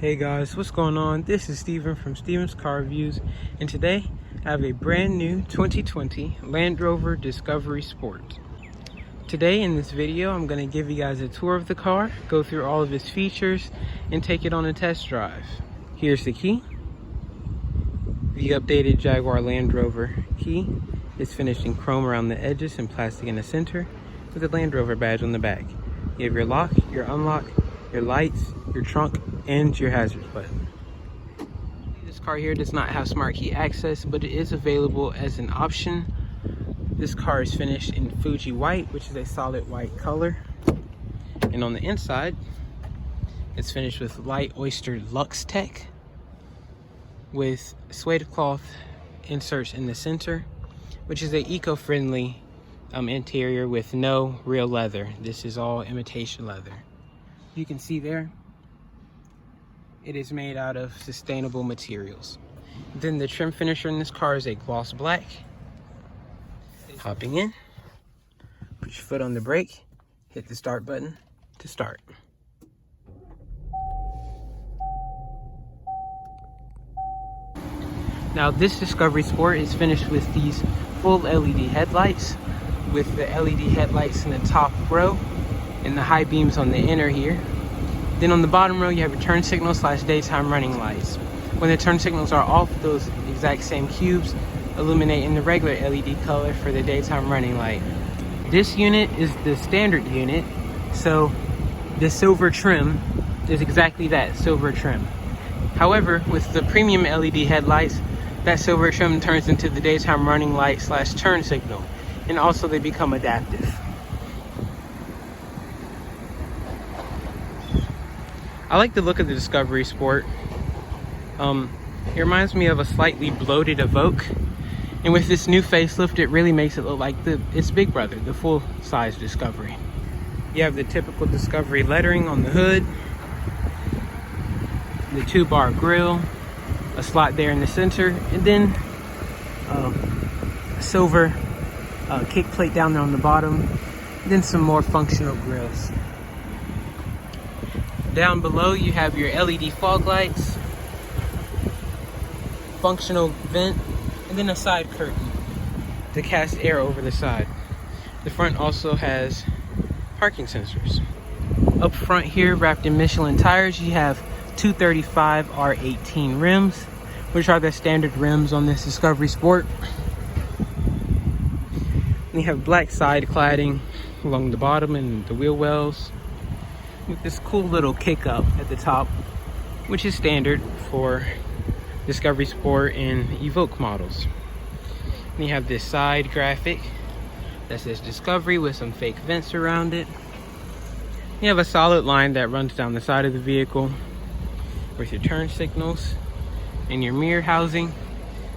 Hey guys, what's going on? This is Steven from Steven's Car Reviews, and today I have a brand new 2020 Land Rover Discovery Sport. Today in this video, I'm going to give you guys a tour of the car, go through all of its features, and take it on a test drive. Here's the key. The updated Jaguar Land Rover key is finished in chrome around the edges and plastic in the center with a Land Rover badge on the back. You have your lock, your unlock, your lights, your trunk, and your hazards button. This car here does not have smart key access, but it is available as an option. This car is finished in Fuji white, which is a solid white color. And on the inside, it's finished with light oyster Luxe Tech with suede cloth inserts in the center, which is an eco-friendly interior with no real leather. This is all imitation leather. You can see there, it is made out of sustainable materials. Then the trim finisher in this car is a gloss black. Hopping in, put your foot on the brake, hit the start button to start. Now this Discovery Sport is finished with these full LED headlights, with the LED headlights in the top row and the high beams on the inner here. Then on the bottom row, you have your turn signal / daytime running lights. When the turn signals are off, those exact same cubes illuminate in the regular LED color for the daytime running light. This unit is the standard unit, so the silver trim is exactly that, silver trim. However, with the premium LED headlights, that silver trim turns into the daytime running light / turn signal, and also they become adaptive. I like the look of the Discovery Sport. It reminds me of a slightly bloated Evoque, and with this new facelift, it really makes it look like its big brother, the full-size Discovery. You have the typical Discovery lettering on the hood, the 2-bar grille, a slot there in the center, and then a silver kick plate down there on the bottom, and then some more functional grills. Down below, you have your LED fog lights, functional vent, and then a side curtain to cast air over the side. The front also has parking sensors. Up front here, wrapped in Michelin tires, you have 235 R18 rims, which are the standard rims on this Discovery Sport. And you have black side cladding along the bottom and the wheel wells, with this cool little kick up at the top, which is standard for Discovery Sport and Evoque models. And you have this side graphic that says Discovery with some fake vents around it. You have a solid line that runs down the side of the vehicle with your turn signals and your mirror housing,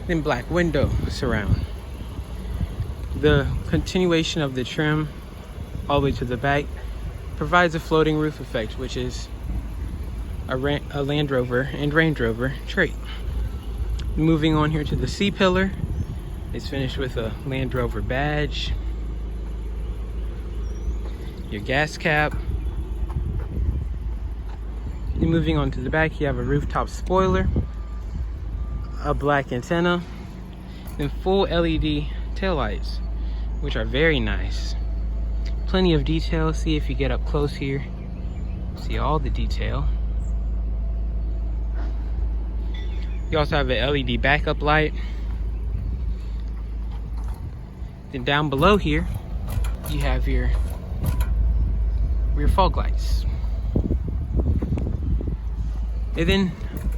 then black window surround. The continuation of the trim all the way to the back provides a floating roof effect, which is a Land Rover and Range Rover trait. Moving on here to the C-pillar, it's finished with a Land Rover badge, your gas cap. And moving on to the back, you have a rooftop spoiler, a black antenna, and full LED taillights, which are very nice. Plenty of detail. See if you get up close here, see all the detail. You also have an LED backup light. Then down below here, you have your rear fog lights. And then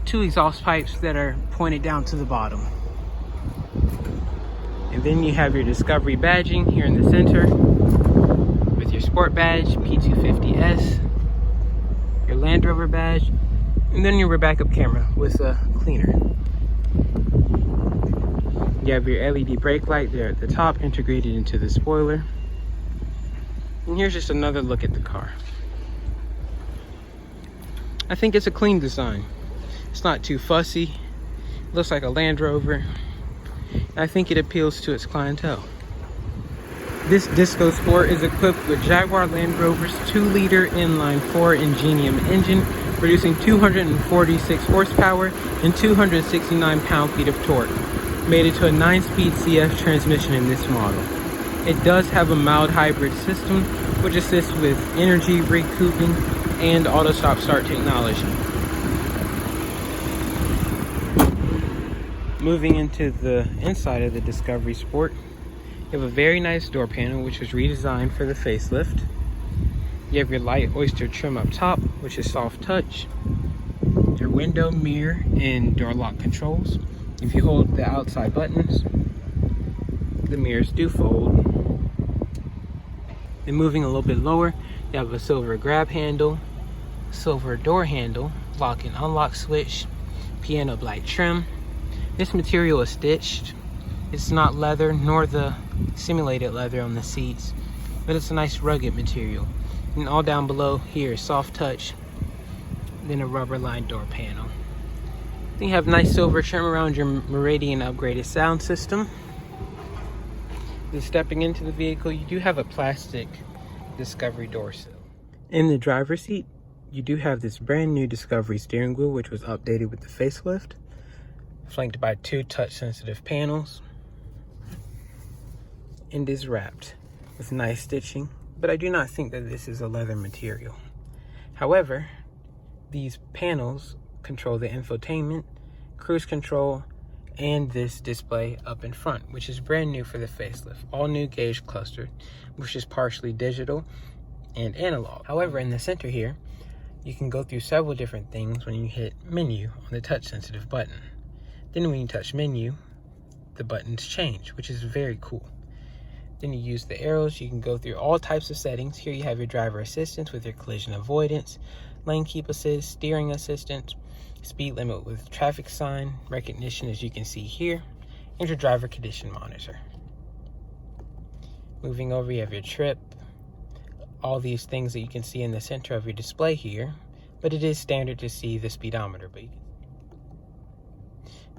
2 exhaust pipes that are pointed down to the bottom. And then you have your Discovery badging here in the center, with your Sport badge, P250S, your Land Rover badge, and then your backup camera with a cleaner. You have your LED brake light there at the top, integrated into the spoiler. And here's just another look at the car. I think it's a clean design. It's not too fussy. It looks like a Land Rover. I think it appeals to its clientele. This Disco Sport is equipped with Jaguar Land Rover's 2-liter inline 4 Ingenium engine producing 246 horsepower and 269 pound-feet of torque. Made it to a 9-speed CF transmission in this model. It does have a mild hybrid system, which assists with energy recouping and auto stop-start technology. Moving into the inside of the Discovery Sport, you have a very nice door panel, which was redesigned for the facelift. You have your light oyster trim up top, which is soft touch. Your window, mirror, and door lock controls. If you hold the outside buttons, the mirrors do fold. Then moving a little bit lower, you have a silver grab handle, silver door handle, lock and unlock switch, piano black trim. This material is stitched. It's not leather, nor the simulated leather on the seats, but it's a nice rugged material. And all down below here is soft touch, then a rubber lined door panel. Then you have nice silver trim around your Meridian upgraded sound system. Then stepping into the vehicle, you do have a plastic Discovery door sill. In the driver's seat, you do have this brand new Discovery steering wheel, which was updated with the facelift, flanked by 2 touch-sensitive panels, and is wrapped with nice stitching, but I do not think that this is a leather material. However, these panels control the infotainment, cruise control, and this display up in front, which is brand new for the facelift. All new gauge cluster, which is partially digital and analog. However, in the center here, you can go through several different things when you hit menu on the touch sensitive button. Then when you touch menu, the buttons change, which is very cool. Then you use the arrows, you can go through all types of settings. Here you have your driver assistance with your collision avoidance, lane keep assist, steering assistance, speed limit with traffic sign recognition, as you can see here, and your driver condition monitor. Moving over, you have your trip, all these things that you can see in the center of your display here, but it is standard to see the speedometer.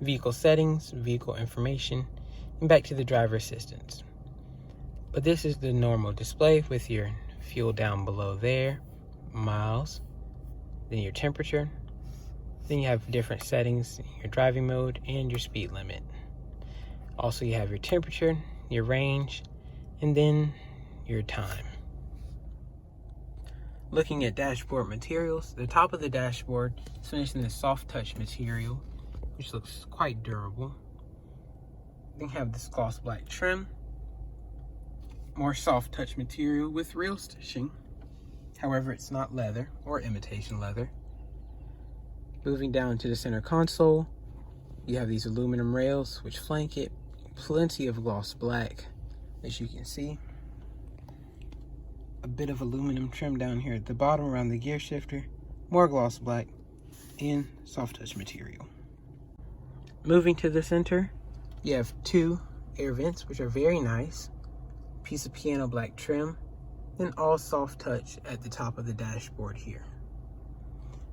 Vehicle settings, vehicle information, and back to the driver assistance. But this is the normal display with your fuel down below there, miles, then your temperature. Then you have different settings, your driving mode, and your speed limit. Also, you have your temperature, your range, and then your time. Looking at dashboard materials, the top of the dashboard is finished in this soft touch material, which looks quite durable. Then you have this gloss black trim, more soft touch material with real stitching. However, it's not leather or imitation leather. Moving down to the center console, you have these aluminum rails which flank it. Plenty of gloss black, as you can see. A bit of aluminum trim down here at the bottom around the gear shifter. More gloss black and soft touch material. Moving to the center, you have 2 air vents, which are very nice. Piece of piano black trim, then all soft touch at the top of the dashboard here.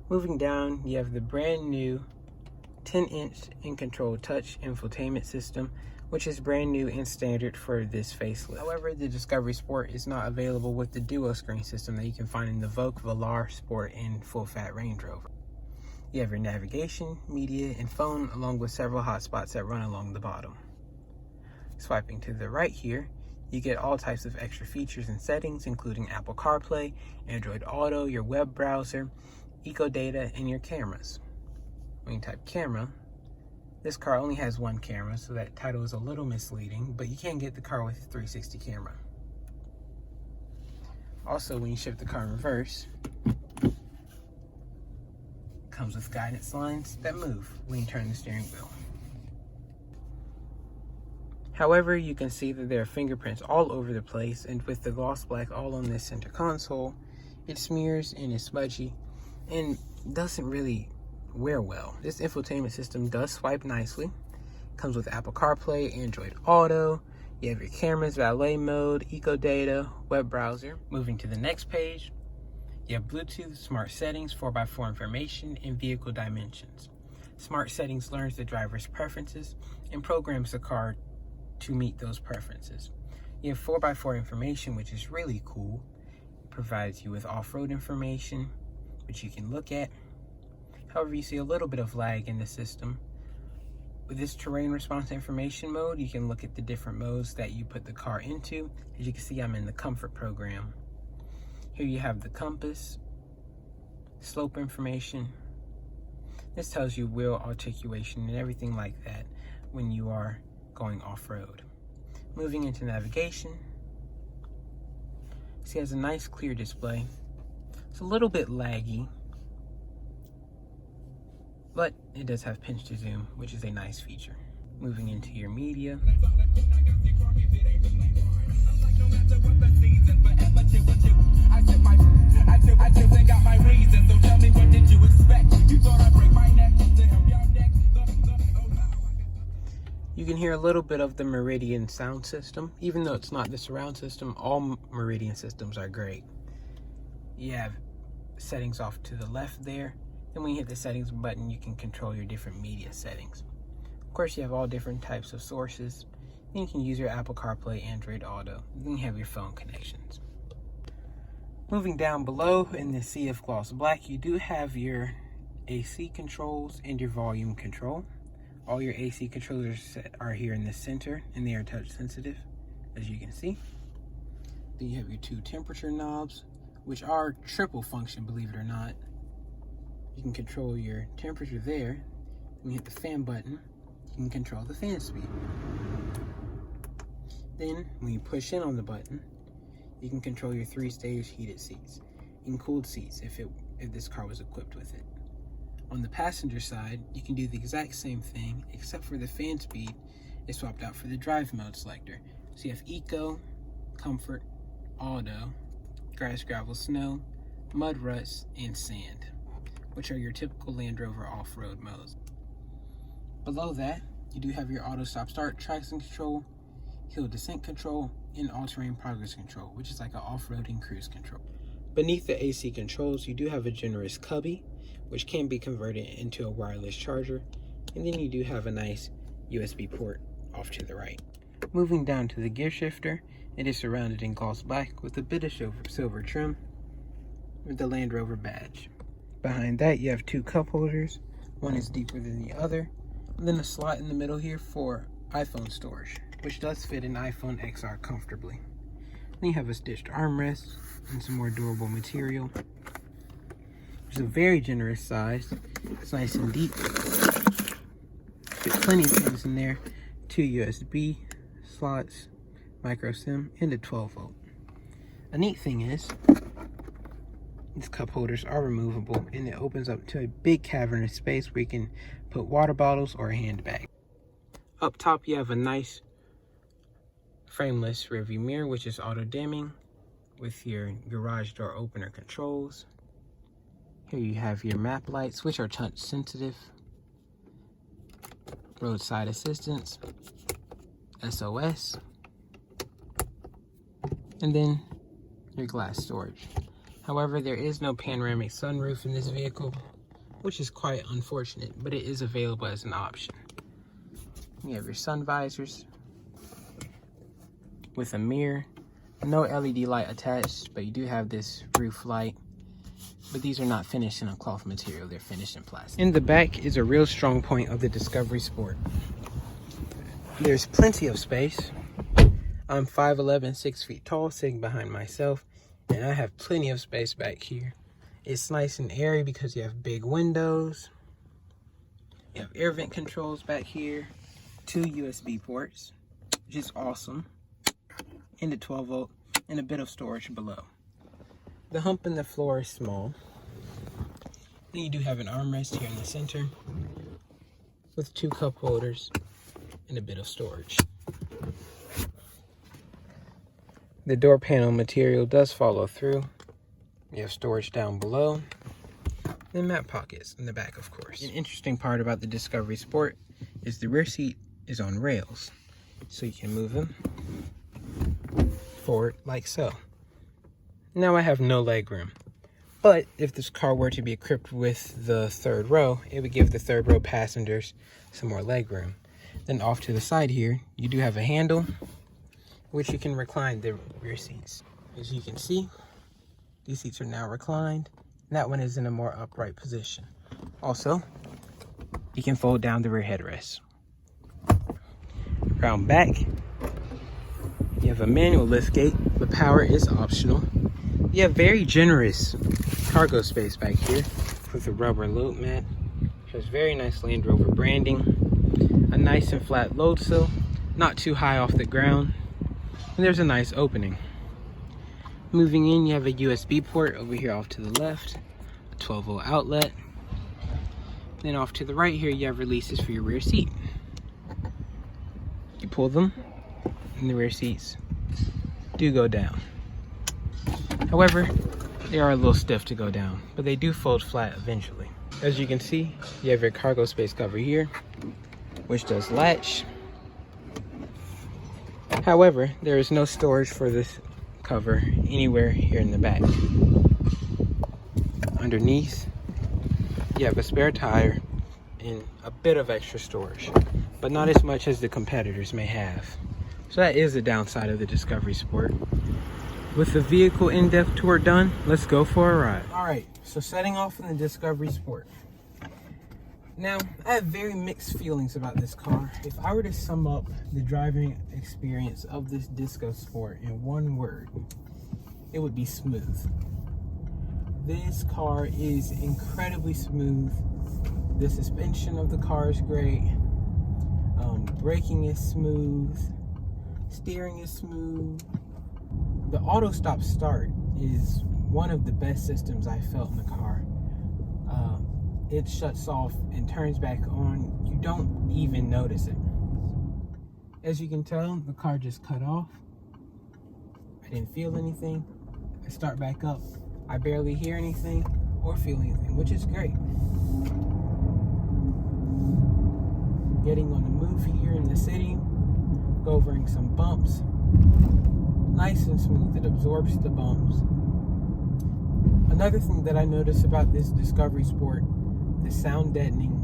Moving down, you have the brand new 10-inch in-control touch infotainment system, which is brand new and standard for this facelift. However, the Discovery Sport is not available with the duo screen system that you can find in the Vogue, Velar, Sport, and full-fat Range Rover. You have your navigation, media, and phone, along with several hotspots that run along the bottom. Swiping to the right here, you get all types of extra features and settings, including Apple CarPlay, Android Auto, your web browser, eco data, and your cameras. When you type camera, this car only has 1 camera, so that title is a little misleading, but you can get the car with a 360 camera. Also, when you shift the car in reverse, it comes with guidance lines that move when you turn the steering wheel. However, you can see that there are fingerprints all over the place, and with the gloss black all on this center console, it smears and is smudgy and doesn't really wear well. This infotainment system does swipe nicely. Comes with Apple CarPlay, Android Auto. You have your cameras, valet mode, eco data, web browser. Moving to the next page, you have Bluetooth, smart settings, 4x4 information, and vehicle dimensions. Smart settings learns the driver's preferences and programs the car to meet those preferences. You have 4x4 information, which is really cool. It provides you with off-road information, which you can look at. However, you see a little bit of lag in the system. With this terrain response information mode, you can look at the different modes that you put the car into. As you can see, I'm in the comfort program. Here you have the compass, slope information. This tells you wheel articulation and everything like that when you are going off-road. Moving into navigation, see, it has a nice clear display. It's a little bit laggy, but it does have pinch to zoom, which is a nice feature. Moving into your media. You can hear a little bit of the Meridian sound system. Even though it's not the surround system, all Meridian systems are great. You have settings off to the left there. Then when you hit the settings button, you can control your different media settings. Of course, you have all different types of sources. Then you can use your Apple CarPlay, Android Auto. Then you have your phone connections. Moving down below in the sea of gloss black, you do have your AC controls and your volume control. All your AC controllers are here in the center, and they are touch sensitive, as you can see. Then you have your 2 temperature knobs, which are triple function, believe it or not. You can control your temperature there. When you hit the fan button, you can control the fan speed. Then, when you push in on the button, you can control your 3-stage heated seats and cooled seats if this car was equipped with it. On the passenger side, you can do the exact same thing, except for the fan speed is swapped out for the drive mode selector. So you have Eco, Comfort, Auto, Grass, Gravel, Snow, Mud, Ruts, and Sand, which are your typical Land Rover off-road modes. Below that, you do have your auto stop start, traction control, hill descent control, and all-terrain progress control, which is like an off-roading cruise control. Beneath the AC controls, you do have a generous cubby, which can be converted into a wireless charger, and then you do have a nice USB port off to the right. Moving down to the gear shifter, it is surrounded in gloss black with a bit of silver trim with the Land Rover badge. Behind that, you have 2 cup holders. One is deeper than the other, and then a slot in the middle here for iPhone storage, which does fit an iPhone XR comfortably. Then you have a stitched armrest and some more durable material. It's a very generous size. It's nice and deep. There's plenty of things in there. 2 USB slots, micro SIM, and a 12-volt. A neat thing is, these cup holders are removable, and it opens up to a big cavernous space where you can put water bottles or a handbag. Up top, you have a nice frameless rearview mirror, which is auto dimming with your garage door opener controls. Here you have your map lights, which are touch sensitive, roadside assistance, SOS, and then your glass storage. However, there is no panoramic sunroof in this vehicle, which is quite unfortunate, but it is available as an option. You have your sun visors with a mirror, no LED light attached, but you do have this roof light. But these are not finished in a cloth material, they're finished in plastic. In the back is a real strong point of the Discovery Sport. There's plenty of space. I'm 5'11", 6 feet tall, sitting behind myself, and I have plenty of space back here. It's nice and airy because you have big windows. You have air vent controls back here, 2 USB ports, which is awesome, and a 12-volt, and a bit of storage below. The hump in the floor is small. Then you do have an armrest here in the center with 2 cup holders and a bit of storage. The door panel material does follow through. You have storage down below. Then map pockets in the back, of course. An interesting part about the Discovery Sport is the rear seat is on rails. So you can move them forward like so. Now I have no leg room, but if this car were to be equipped with the 3rd row, it would give the 3rd row passengers some more leg room. Then off to the side here, you do have a handle, which you can recline the rear seats. As you can see, these seats are now reclined, and that one is in a more upright position. Also, you can fold down the rear headrest. Around back, you have a manual liftgate, but power is optional. You have very generous cargo space back here with a rubber load mat. There's very nice Land Rover branding, a nice and flat load sill, not too high off the ground, and there's a nice opening. Moving in, you have a USB port over here off to the left, a 12-volt outlet. Then off to the right here, you have releases for your rear seat. You pull them, and the rear seats do go down. However, they are a little stiff to go down, but they do fold flat eventually. As you can see, you have your cargo space cover here, which does latch. However, there is no storage for this cover anywhere here in the back. Underneath, you have a spare tire and a bit of extra storage, but not as much as the competitors may have. So that is the downside of the Discovery Sport. With the vehicle in-depth tour done, let's go for a ride. All right, so setting off in the Discovery Sport. Now, I have very mixed feelings about this car. If I were to sum up the driving experience of this Disco Sport in one word, it would be smooth. This car is incredibly smooth. The suspension of the car is great. Braking is smooth. Steering is smooth. The auto stop start is one of the best systems I felt in the car. It shuts off and turns back on. You don't even notice it. As you can tell, the car just cut off. I didn't feel anything. I start back up. I barely hear anything or feel anything, which is great. Getting on the move here in the city, covering some bumps. Nice and smooth, it absorbs the bumps. Another thing that I noticed about this Discovery Sport, the sound deadening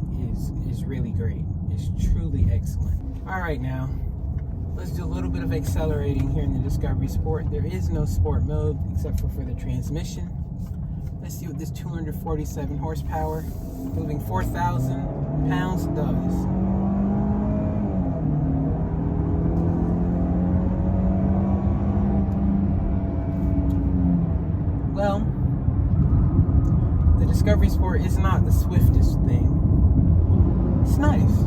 is really great. It's truly excellent. All right, now, let's do a little bit of accelerating here in the Discovery Sport. There is no sport mode except for the transmission. Let's see what this 247 horsepower, moving 4,000 pounds does. Well, the Discovery Sport is not the swiftest thing. It's nice.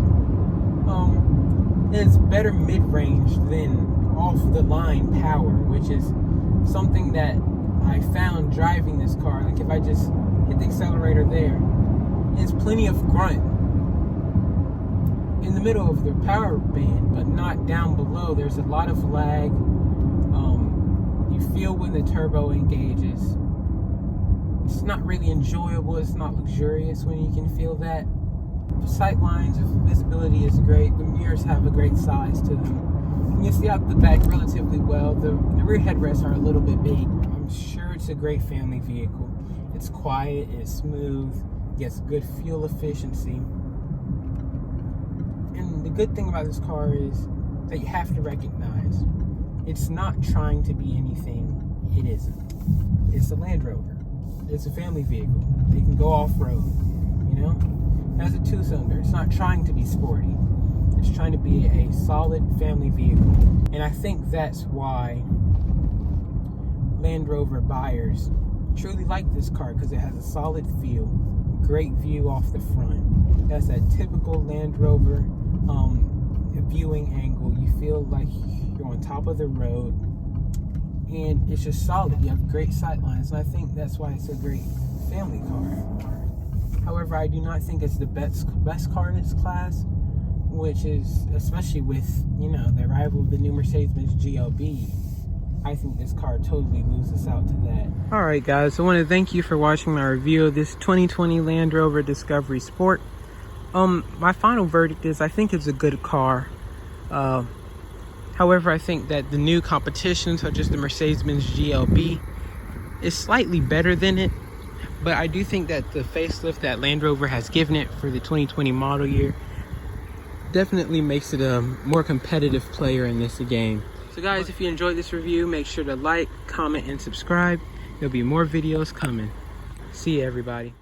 It's better mid-range than off-the-line power, which is something that I found driving this car. Like if I just hit the accelerator there, there's plenty of grunt in the middle of the power band, but not down below. There's a lot of lag. You feel when the turbo engages. It's not really enjoyable. It's not luxurious when you can feel that. The sight lines, visibility is great. The mirrors have a great size to them. You can see out the back relatively well. The rear headrests are a little bit big. I'm sure it's a great family vehicle. It's quiet, it's smooth, gets good fuel efficiency. And the good thing about this car is that you have to recognize it's not trying to be anything it isn't. It's a Land Rover. It's a family vehicle. It can go off-road, you know? It has a 2-cylinder. It's not trying to be sporty. It's trying to be a solid family vehicle. And I think that's why Land Rover buyers truly like this car, because it has a solid feel, great view off the front. It has that typical Land Rover viewing angle. You feel like you're on top of the road, and it's just solid. You have great sight lines, and I think that's why it's a great family car. However, I do not think it's the best car in its class, which is, especially with, you know, the arrival of the new Mercedes-Benz GLB, I think this car totally loses out to that. All right, guys, I want to thank you for watching my review of this 2020 Land Rover Discovery Sport. My final verdict is I think it's a good car. However, I think that the new competition, such as the Mercedes-Benz GLB, is slightly better than it. But I do think that the facelift that Land Rover has given it for the 2020 model year definitely makes it a more competitive player in this game. So guys, if you enjoyed this review, make sure to like, comment, and subscribe. There'll be more videos coming. See you, everybody.